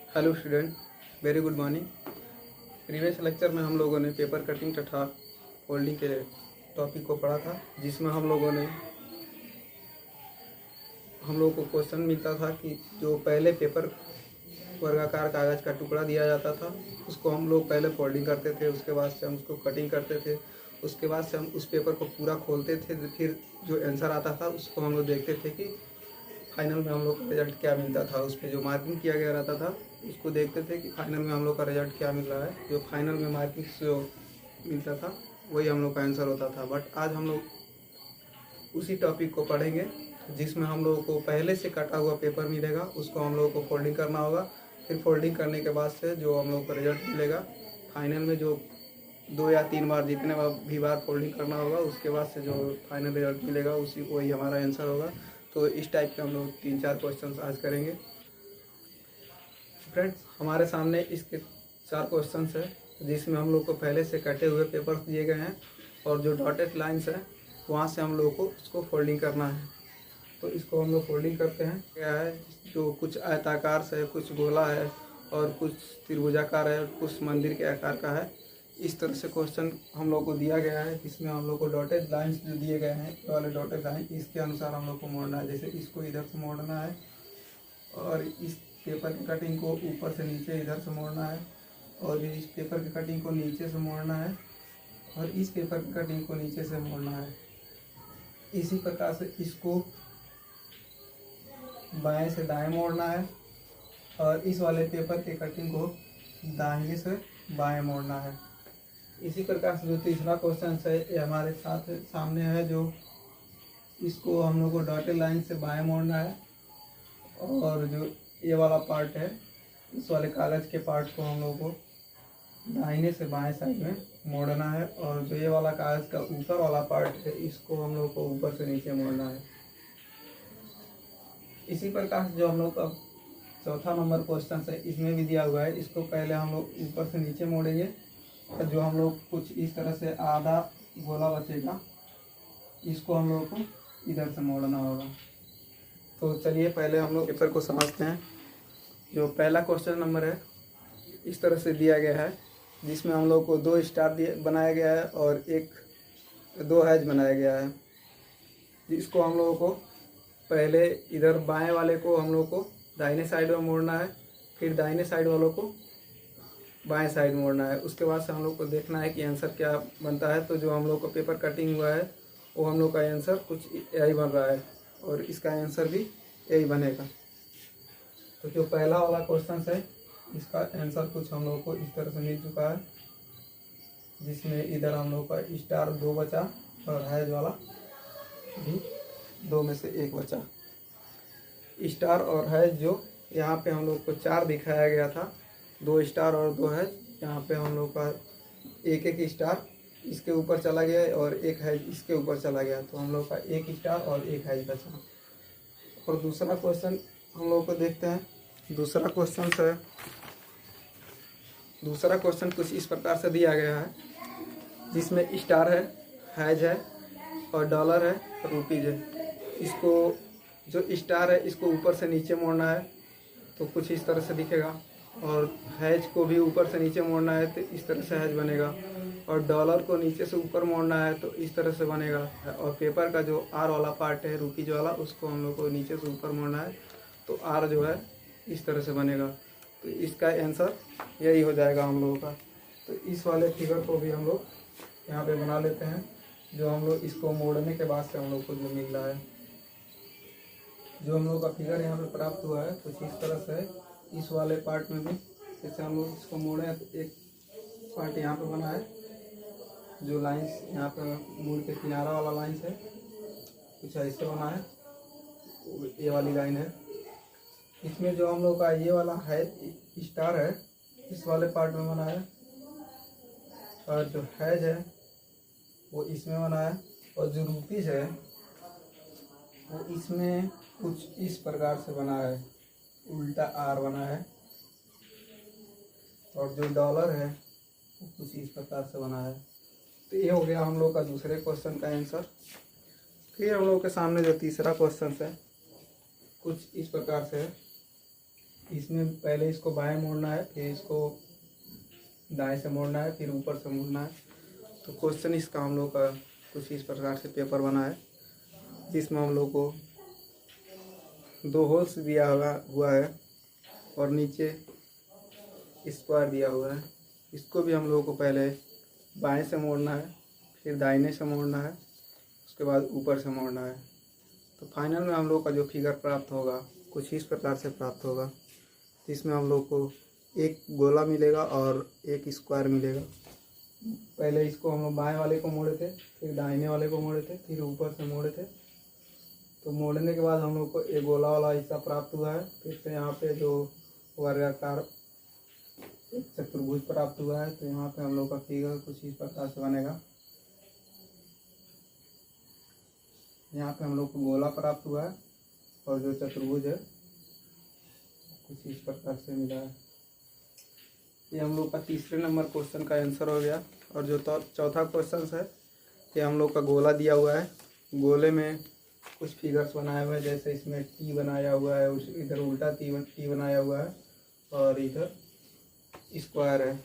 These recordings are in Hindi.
Hello student, very good morning. Previous lecture में हम लोगों ने पेपर कटिंग तथा फोल्डिंग के टॉपिक को पढ़ा था, जिसमें हम लोगों को क्वेश्चन मिलता था कि जो पहले पेपर वर्गाकार कागज़ का टुकड़ा दिया जाता था उसको हम लोग पहले फोल्डिंग करते थे, उसके बाद से हम उसको कटिंग करते थे, उसके बाद से हम उस पेपर को पूरा खोलते थे। फिर जो आंसर आता था उसको हम लोग देखते थे कि फाइनल में हम लोग का रिजल्ट क्या मिलता था। उस पर जो मार्किंग किया गया रहता था उसको देखते थे कि फाइनल में हम लोग का रिजल्ट क्या मिल रहा है। जो फाइनल में मार्किंग जो मिलता था वही हम लोग का आंसर होता था। बट आज हम लोग उसी टॉपिक को पढ़ेंगे जिसमें हम लोगों को पहले से कटा हुआ पेपर मिलेगा, उसको हम लोगों को फोल्डिंग करना होगा। फिर फोल्डिंग करने के बाद से जो हम लोग को रिजल्ट मिलेगा फाइनल में, जो 2 या 3 बार जितने भी बार फोल्डिंग करना होगा उसके बाद से जो फाइनल रिजल्ट मिलेगा उसी वही हमारा आंसर होगा। तो इस टाइप के हम लोग 3-4 क्वेश्चन आज करेंगे। फ्रेंड्स, हमारे सामने इसके 4 क्वेश्चन है जिसमें हम लोग को पहले से कटे हुए पेपर्स दिए गए हैं और जो डॉटेड लाइंस है वहाँ से हम लोग को इसको फोल्डिंग करना है। तो इसको हम लोग फोल्डिंग करते हैं। क्या है, जो कुछ आयताकार से है, कुछ गोला है और कुछ त्रिभुजाकार है, कुछ मंदिर के आकार का है। इस तरह से क्वेश्चन हम लोग को दिया गया है, जिसमें हम लोग को डॉटेड लाइंस जो दिए गए हैं, ये वाले डॉटेड लाइन इसके अनुसार हम लोग को मोड़ना है। जैसे इसको इधर से मोड़ना है और इस पेपर की कटिंग को ऊपर से नीचे इधर से मोड़ना है और इस पेपर की कटिंग को नीचे से मोड़ना है और इस पेपर की कटिंग को नीचे से मोड़ना है। इसी प्रकार से इसको बाएं से दाएं मोड़ना है और इस वाले पेपर के कटिंग को दाहिने से बाएं मोड़ना है। इसी प्रकार से जो तीसरा क्वेश्चन है ये हमारे साथ सामने है, जो इसको हम लोग को डॉटेड लाइन से बाएं मोड़ना है और जो ये वाला पार्ट है इस वाले कागज़ के पार्ट को हम लोग को दाहिने से बाएं साइड में मोड़ना है और जो ये वाला कागज़ का ऊपर वाला पार्ट है इसको हम लोग को ऊपर से नीचे मोड़ना है। इसी प्रकार से जो हम लोग का चौथा नंबर क्वेश्चन है इसमें भी दिया हुआ है, इसको पहले हम लोग ऊपर से नीचे मोड़ेंगे और जो हम लोग कुछ इस तरह से आधा गोला बचेगा इसको हम लोग को इधर से मोड़ना होगा। तो चलिए पहले हम लोग पेपर को समझते हैं। जो पहला क्वेश्चन नंबर है इस तरह से दिया गया है, जिसमें हम लोग को 2 स्टार बनाया गया है और 2 हैज बनाया गया है। जिसको हम लोगों को पहले इधर बाएं वाले को हम लोग को दाहिने साइड में मोड़ना है, फिर दाहिने साइड वालों को बाएं साइड मोड़ना है। उसके बाद से हम लोग को देखना है कि आंसर क्या बनता है। तो जो हम लोग को पेपर कटिंग हुआ है वो हम लोग का आंसर कुछ यही बन रहा है और इसका आंसर भी यही बनेगा। तो जो पहला वाला क्वेश्चन है इसका आंसर कुछ हम लोग को इस तरह से मिल चुका है, जिसमें इधर हम लोग का स्टार 2 बचा और हैज वाला भी 2 में से 1 बचा। स्टार और हैज जो यहाँ पे हम लोग को 4 दिखाया गया था, 2 स्टार और 2 हैज, यहाँ पे हम लोग का एक स्टार इसके ऊपर चला गया और 1 हैज इसके ऊपर चला गया। तो हम लोग का 1 स्टार और 1 हैज बचा। और दूसरा क्वेश्चन हम लोग को देखते हैं। दूसरा क्वेश्चन कुछ इस प्रकार से दिया गया है, जिसमें स्टार है, हैज है और डॉलर है और रुपीज है। इसको जो स्टार है इसको ऊपर से नीचे मोड़ना है तो कुछ इस तरह से दिखेगा और हैज को भी ऊपर से नीचे मोड़ना है तो इस तरह से हैज बनेगा और डॉलर को नीचे से ऊपर मोड़ना है तो इस तरह से बनेगा। और पेपर का जो आर वाला पार्ट है रुपीज वाला उसको हम लोग को नीचे से ऊपर मोड़ना है तो आर जो है इस तरह से बनेगा। तो इसका आंसर यही हो जाएगा हम लोगों का। तो इस वाले फिगर को भी हम लोग यहाँ पे बना लेते हैं। जो हम लोग इसको मोड़ने के बाद से हम लोग को जो मिल रहा है, जो हम लोग का फिगर यहाँ पे प्राप्त हुआ है कुछ इस तरह से है। इस वाले पार्ट में भी जैसे हम लोग इसको मोड़े हैं तो एक पार्ट यहाँ पे बना है, जो लाइंस यहाँ पे मुड़ के किनारा वाला लाइंस है कुछ ऐसे बना है, ये वाली लाइन है। इसमें जो हम लोग का ये वाला है स्टार है इस वाले पार्ट में बना है और जो हैज है वो इसमें बना है और जो रुपीज है वो इसमें कुछ इस प्रकार से बना है, उल्टा आर बना है और जो डॉलर है वो कुछ इस प्रकार से बना है। तो ये हो गया हम लोग का दूसरे क्वेश्चन का आंसर। फिर हम लोग के सामने जो तीसरा क्वेश्चन है कुछ इस प्रकार से है। इसमें पहले इसको बाएं मोड़ना है, फिर इसको दाएं से मोड़ना है, फिर ऊपर से मोड़ना है। तो क्वेश्चन इसका हम लोग का कुछ इस प्रकार से पेपर बना है, जिसमें हम लोग को 2 होल्स दिया हुआ है और नीचे स्क्वायर दिया हुआ है। इसको भी हम लोगों को पहले बाएं से मोड़ना है, फिर दाहिने से मोड़ना है, उसके बाद ऊपर से मोड़ना है। तो फाइनल में हम लोग का जो फिगर प्राप्त होगा कुछ इस प्रकार से प्राप्त होगा। इसमें हम लोग को एक गोला मिलेगा और एक स्क्वायर मिलेगा। पहले इसको हम लोग बाएं वाले को मोड़े थे, फिर दाहिने वाले को मोड़े थे, फिर ऊपर से मोड़े थे। तो मोड़ने के बाद हम लोग को एक गोला वाला हिस्सा प्राप्त हुआ है। फिर से यहाँ पे जो वर्गाकार एक चतुर्भुज प्राप्त हुआ है। तो यहाँ पे हम लोग का फिगर कुछ इस प्रकार से बनेगा। यहाँ पे हम लोग को गोला प्राप्त हुआ है और जो चतुर्भुज है कुछ इस प्रकार से मिला है। ये हम लोग का तीसरे नंबर क्वेश्चन का आंसर हो गया। और जो चौथा क्वेश्चन है, ये हम लोग का गोला दिया हुआ है। गोले में कुछ फिगर्स बनाए हुए हैं, जैसे इसमें टी बनाया हुआ है, इधर उल्टा टी बनाया हुआ है और इधर स्क्वायर है।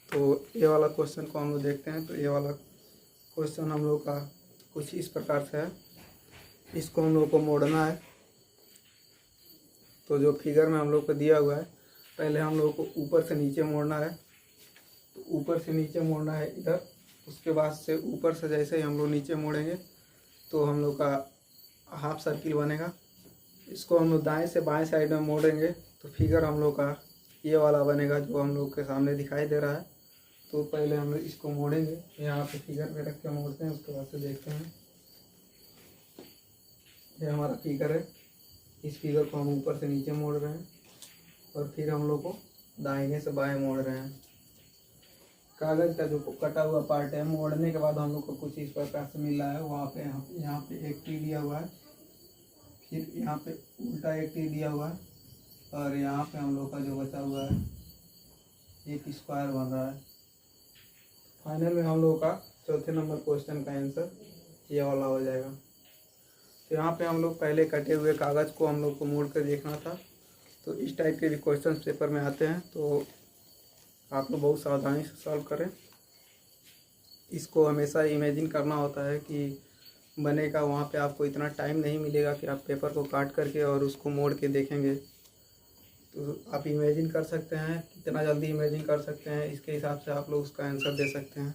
तो ये वाला क्वेश्चन को हम लोग देखते हैं। तो ये वाला क्वेश्चन हम लोग का कुछ इस प्रकार से है। इसको हम लोग को मोड़ना है। तो जो फिगर में हम लोग को दिया हुआ है, पहले हम लोग को ऊपर से नीचे मोड़ना है। तो ऊपर से नीचे मोड़ना है इधर। उसके बाद से ऊपर से जैसे ही हम लोग नीचे मोड़ेंगे तो हम लोग का हाफ सर्किल बनेगा। इसको हम लोग दाएं से बाएं साइड में मोड़ेंगे तो फिगर हम लोग का ये वाला बनेगा, जो हम लोग के सामने दिखाई दे रहा है। तो पहले हम लोग इसको मोड़ेंगे, यहाँ पे फिगर पे रख के मोड़ते हैं, उसके बाद से देखते हैं। ये हमारा फिगर है। इस फिगर को हम ऊपर से नीचे मोड़ रहे हैं और फिर हम लोग को दाहिने से बाएं मोड़ रहे हैं। कागज़ का जो कटा हुआ पार्ट है, मोड़ने के बाद हम लोग को कुछ इस प्रकार से मिल रहा है। वहाँ पे यहाँ पे एक टी दिया हुआ है, फिर यहाँ पे उल्टा एक टी दिया हुआ है और यहाँ पे हम लोग का जो बचा हुआ है एक स्क्वायर बन रहा है। फाइनल में हम लोग का चौथे नंबर क्वेश्चन का आंसर ये वाला हो जाएगा। तो यहाँ पे हम लोग पहले कटे हुए कागज़ को हम लोग को मोड़ कर देखना था। तो इस टाइप के भी क्वेश्चन पेपर में आते हैं, तो आप लोग बहुत सावधानी से सॉल्व करें। इसको हमेशा इमेजिन करना होता है कि बनेगा। वहाँ पे आपको इतना टाइम नहीं मिलेगा कि आप पेपर को काट करके और उसको मोड़ के देखेंगे। तो आप इमेजिन कर सकते हैं, कितना जल्दी इमेजिन कर सकते हैं, इसके हिसाब से आप लोग उसका आंसर दे सकते हैं।